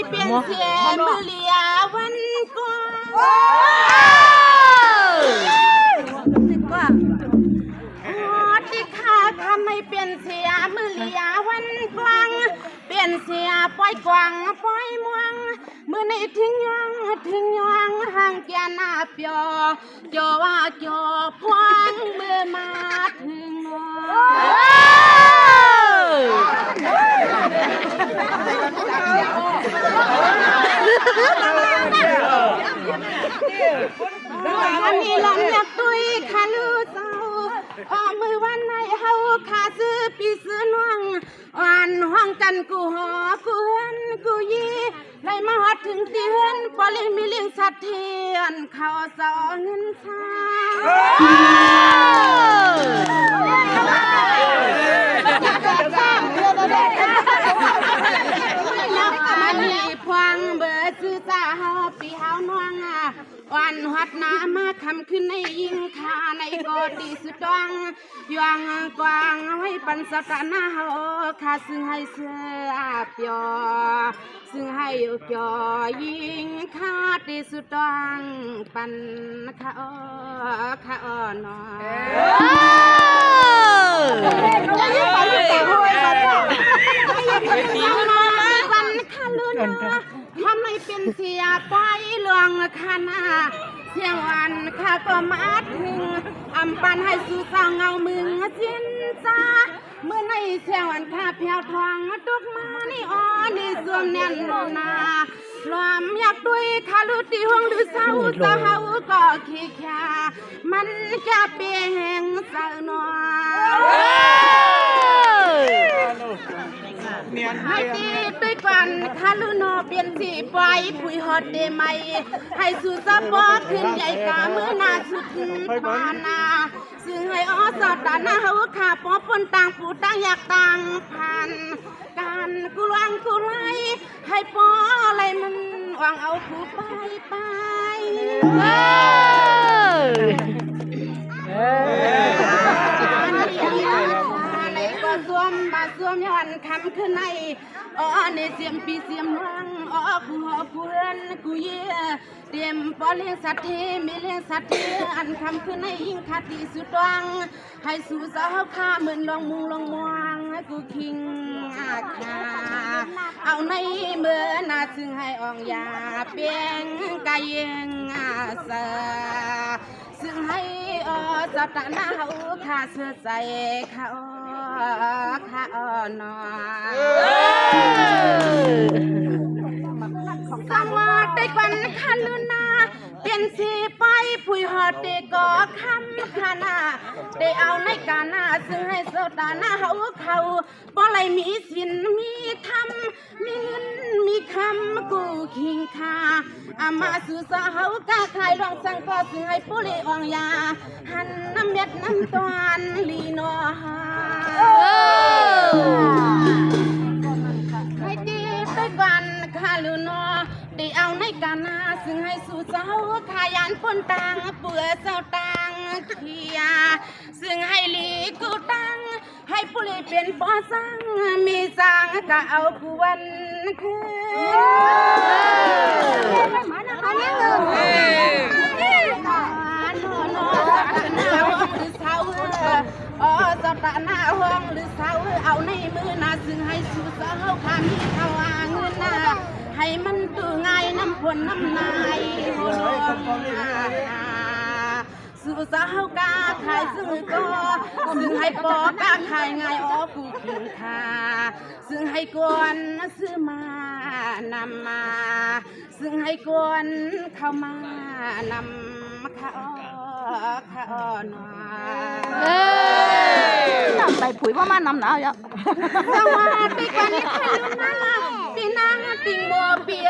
เปลี่ยนเสียมือเลียวันก่อนที่ข้าทำให้เปลี่ยนเสียมือเลียวันกวางเปลี่ยนเสียปล่อยกวางปล่อยมวงมือในทิ้งยองห่างแก่หน้าเปียจอว่าจอพวงเมื่อมาถึงอันนี้ลำอยากตุยขาลูเศร้ามือวันไหนเฮาขาซื้อปีซื้อน่วงอ่านห้องกันกูหอกูเฮือนกูยีไล่มาฮอดถึงเตียนปอลิมีเลี้ยงสัตว์เทียนเขาสอเงินทางมันมีพวงเบอร์ซื้อสาเฮาปีเฮาน่วงวันหัดน้ำมาคำขึ้นในยิงคาในกอดีสุดดวงยวงกวางไว้ปันสตาหน้าเฮาข้าซึ่งให้เสื้อเปียซึ่งให้เกี่ยยิงคาดีสุดดวงปันข้าหน่ทำให้เป็นเสียไปเรื่องคณะเสียงวันข้าก็มาถึงอำปันให้สู่สาวเงามึงจินจ้าเมื่อในเสียงวันข้าเพียวทองตุกมานี่อ๋อนี่สวมแน่นนาลอมอยากด้วยข้าลุตีห้องหรือเศร้าสาวก็ขี้ขยามันจะเปลี่ยนสาวน้ให้ตีด้วยกันคาลุโนเปลี่ยนสีไฟผุยฮอดเดไหมให้สู่สะบอขึ้นใหญ่กาเมื่อนาสุดพานาซึ่งให้อสอดตาหน้าเฮาขาปอปนต่างผู้ต่างอยากต่างผ่านการกุลังกุไลให้ปออะไรมันวางเอาผู้ไปสวมย้อนคำขึ้นในในเสียมปีเสียมรังกูหอบกูเรือนกูเยี่ยเตรียมปอเลี้ยงสัตว์เทมีเลี้ยงสัตว์เทอันคำขึ้นในยิ่งขาดดีสุดวังให้สู่สาวข้าเหมือนลองมุงลองมวงให้กูคิงอาคาเอาในเมื่อนาซึ่งให้อองยาเปียงกายยังอาสาซึ่งให้สัตว์หน้าเขาขาเสื้อใจเขาข้าหน่อยสังวาได้กวันคันลุนาเปลี่ยนสีไปผุยหอดได้ก่อคำขนาได้เอาในกาหน้าซึ่งให้โซตาหน้าเขาบ่ไรมีสินมีธรรมมีเงินมีคำกูคิงคาอามาสู่สาวกาขายรองสังก็ซึ่งให้ปุริอองยาหันน้ำเม็ดน้ำตาลลีนอฮาให้ดีด้วยกันคาลุนอได้เอาในกานาซึ่งให้สู่เจ้าขายานปนตังเปื่อเจ้าตังเขียซึ่งให้ลีกูตังให้ปุริเป็นปอสังมีสังก็เอากูวันคืสตาหน้าห้องหรือเสาเอาในมือนาซึ่งให้สู่เสาข้ามีเขาเงินนาให้มันตื่นง่ายน้ำพลน้ำนายโหลสู่เสากาขายซึ่งก็ซึ่งให้ปอกาขายง่ายกูขิงคาซึ่งให้กวนซื้อมานำมาซึ่งให้กวนเข้ามานำเขาหน่อยนำไปผุยพ่อมานำหนาวยังสวัสดีกันนี่ค่ะพี่นางติงบัวเปีย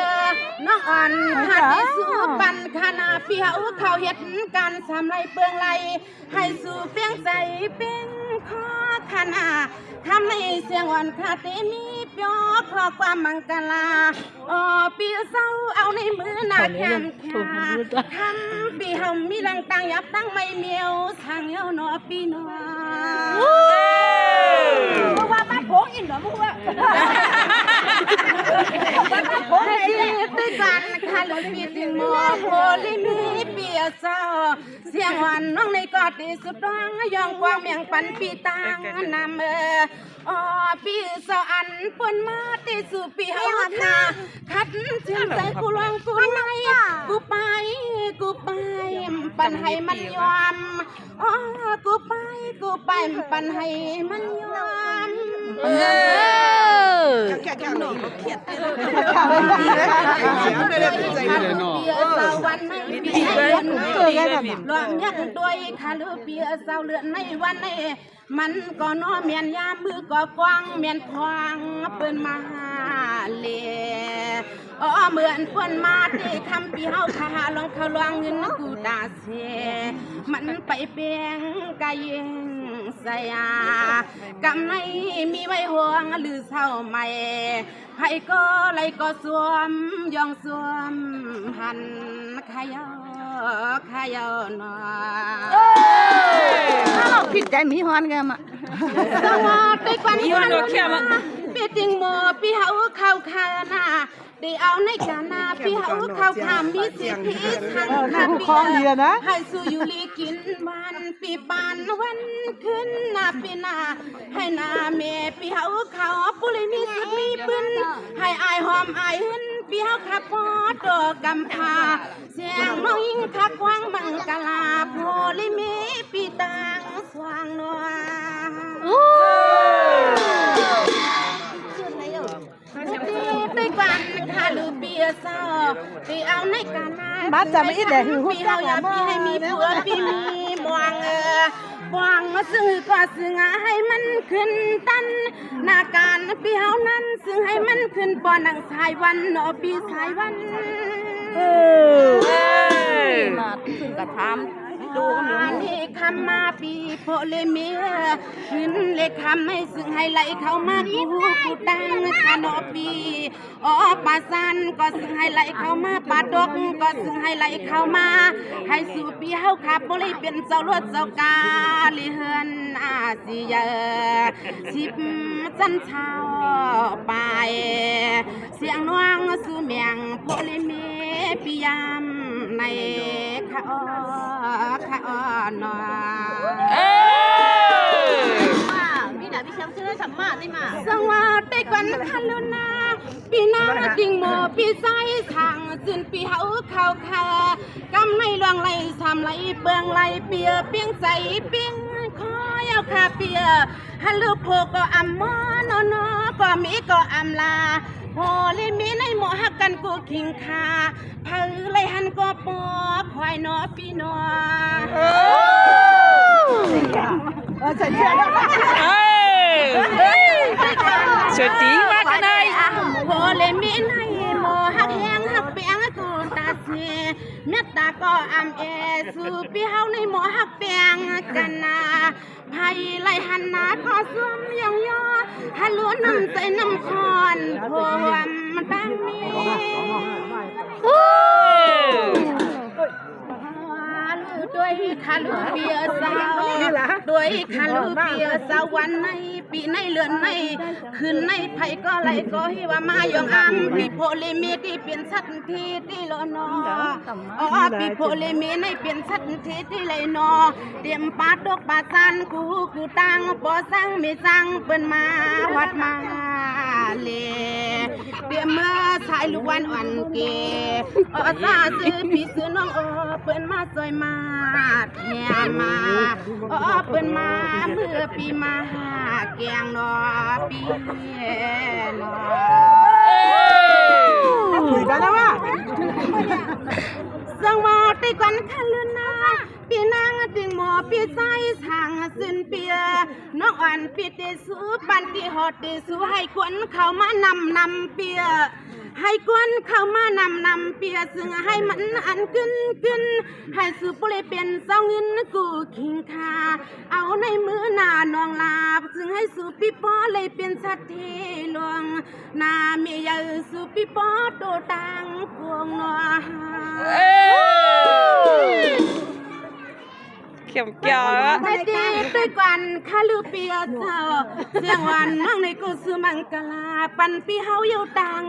น้องอ่อนหัดสู้ปันขนาเปียเขาเห็ดกันสำไรเปืองไรให้สู่เปียงใจเปียงคอขนาทำในเสียงอ่อนคาเตมีเปียขอความมังกลาเปียเศร้าเอาในมือหน้าแคมขาทำปีหำมีแรงตังยับตั้งไม่เมียวทางเยาหนอปีนอเพราะว่าบ้านโผงอินเหรอพวก ด้วยกันคาลุปีติงโมโพลิมีเปียเศร้าเสียงหวานน้องในกอดที่สุดร้องยองกวางเมียงปันปีตางนำอ๋อปีเศร้าอันปนมาที่สุปีเฮานาคัดชื่นใจกูลองกูไม่กูไปปันให้มันยอมอ๋อกูไปปันให้มันยอมแก่หนุ่มเขียดไปเลยเสียงไม่ได้ใจเลยเนาะวันในปีรวมยักด้วยคาลือเปียเศร้าเลือนในวันในมันก็น้อเมียนยามมือก็กว้างเมียนควางเปิ้นมาเลอ๋อเหมือนเปิ้นมาที่คำปีเฮาคาลองเขาลวงเงินกูตาเสมันไปเปียงกายสยากำไนมีไว้ห่วงหรือเศร้าใหม่ไผก็ไหลก็สวมยองสวมหันขยอหนอถ้าเราผิดใจมีฮอนกันมาสวัสดีกันมีฮอนเขียมาปีติงโมปีเฮาเข้าคานาได้เอาในกานาพี่เฮาเข้าคามีสิทธิทางคาเปียให้สู่อยู่ลีกินวันปีปานวันขึ้นนาปีนาให้นาเมพี่เฮาเข้าปุริมีสุดมีปืนให้อายหอมอายหึนพี่เฮาขับพอดอกำพาเสียงน้องยิงคักวางบังกะลาโพลิมีปีตังสว่างนัวไปกันคาลือเปียเศร้าตีเอาในกานาบ้านจะไม่อิดแต่หือพี่เฮาอยากพี่ให้มีผัวพี่มีมวงบวงซึ่งก็ซึ่งให้มันขึ้นตันนาการพี่เฮานั้นซึ่งให้มันขึ้นปอนังสายวันเนาะพี่สายวันมาถึงกระทำดูนี่คำมาปีโพเลเมียขึ้นเลขคำให้ซึ่งให้ไหลเข้ามากูดังคานอปีอ๋อปาซันก็ซึ่งให้ไหลเข้ามาปาดกก็ซึ่งให้ไหลเข้ามาให้สู่ปีเฮาขับบ่เลยเป็นเจ้ารถเจ้ากาลิเฮือนอาเซียสิบจันเช้าไปเสียงน้องสู่เมียงโพเลเมียปียามในข้านอพี่ดาพี่ช้างชื่อสัมมาได้มาสวัสดีกันคันลุนาปีนาจิงโมปีไซทางสินปีเฮาเข้าคากำในลวงไหลทำไหลเบืองไหลเปียเปียงใสเปียงคอยเอาคาเปียฮัลโหลโพก็อัมมอนอนก็มีก็อัมลาพอเลยมีในหมอหักกันกูคิงคาเผยเลยหันก็ปอควายนอพี่นอใส่เสื้อเสื้อจีมากันเลยพอเลยมีในหมอหักแหงหักเปียงกูตาเสียเมตตาก็อัมสู่พี่เฮาในหมอหักเปียงกันนาไผ่ไล่หันนาก็สวมยองยอฮัลโหลน้ำใจน้ำคอนพวมตั้งนี้ด้วยคาลูเปียสาวด้วยคาลูเปียสาววันในปีในเลือนในคืนในไผ่ก็ไหลก็ฮิว่ามายองอัมปีโพลิมีที่เปลี่ยนสัตว์ทีที่โลนอ๋อปีโพลิมีในเปลี่ยนสัตว์ทีที่ไหลนอเตรียมปาดกปาซันกูตังปอสังไม่สังเปิ้นมาวัดมาเลเตรียมมาสายลูกวันอ่อนเกซาซื้อพี่ซื้อน้องเปิ้นมาซอยมาแทนมาเปิ้นมาเมื่อปีมาแกงนอปีนอคุยกันแล้วว่าสังวาติกันคันลืนนาปีนางติงหมอปีใจทางสินเปียน้องอ่อนปีเตสูปันติหอดเตสูให้ควนเข้ามานำเปียให้กวนเข้ามานำเปียซึ่งให้มันอันกึนให้สืบเลยเป็นเจ้าเงินกูคิงคาเอาในมือหน้านองลาซึ่งให้สืบปีปอเลยเป็นสัตว์ที่หลวงนาเมียสืบปีปอโตตังพวงนอ เข็มเกี่ยวอะ ในดีด้วยกันข้าลือเปียเจ้าเสียงวันมั่งในกูซื้อมังกลาปันปีเฮาอยู่ต่าง